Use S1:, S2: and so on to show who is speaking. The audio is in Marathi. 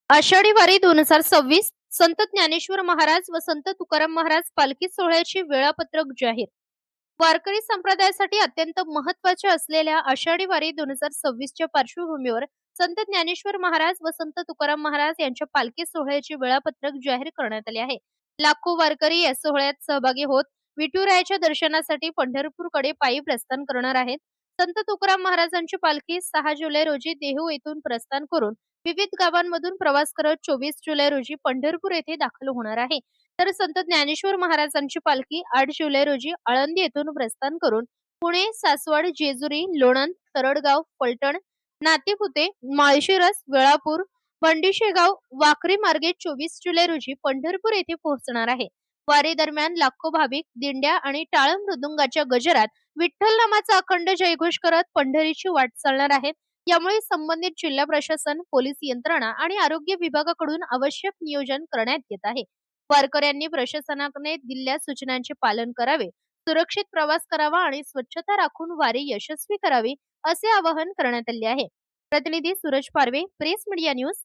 S1: आषाढी वारी 2026 संत ज्ञानेश्वर महाराज व संत तुकाराम महाराज पालखी सोहळ्याचे वेळापत्रक जाहीर. वारकरी संप्रदायासाठी अत्यंत महत्त्वाचे असलेल्या आषाढी वारी 2026 च्या पार्श्वभूमीवर संत ज्ञानेश्वर महाराज व संत तुकाराम महाराज यांच्या पालखी सोहळ्याचे वेळापत्रक जाहीर करण्यात आले आहे. लाखो वारकरी या सोहळ्यात सहभागी होत विठुरायाच्या दर्शनासाठी पंढरपूरकडे पायी प्रस्थान करणार आहेत. संत तुकाराम महाराजांची पालखी 6 जुलै रोजी देहू येथून प्रस्थान करून विविध गावांमधून प्रवास करत 24 जुलै रोजी पंढरपूर येथे दाखल होणार आहे. तर संत ज्ञानेश्वर महाराजांची पालखी 8 जुलै रोजी आळंदी येथून प्रस्थान करून पुणे, सासवड, जेजुरी, लोणंद, तरडगाव, फलटण, नातेपुते, माळशिरस, वेळापूर, बंडीशेगाव, वाखरी मार्गे 24 जुलै रोजी पंढरपूर येथे पोहोचणार आहे. वारी दरम्यान लाखो भाविक दिंड्या आणि टाळ मृदुंगाच्या गजरात विठ्ठल नामाचा अखंड जयघोष करत पंढरीची वाट चालणार आहेत. यामुळे संबंधित जिल्हा प्रशासन, पोलीस यंत्रणा आणि आरोग्य विभागाकडून आवश्यक नियोजन करण्यात येत आहे. वारकऱ्यांनी प्रशासनाने दिलेल्या सूचनांचे पालन करावे, सुरक्षित प्रवास करावा आणि स्वच्छता राखून वारी यशस्वी करावी, असे आवाहन करण्यात आले आहे. प्रतिनिधी सूरज पारवे, प्रेस मीडिया न्यूज.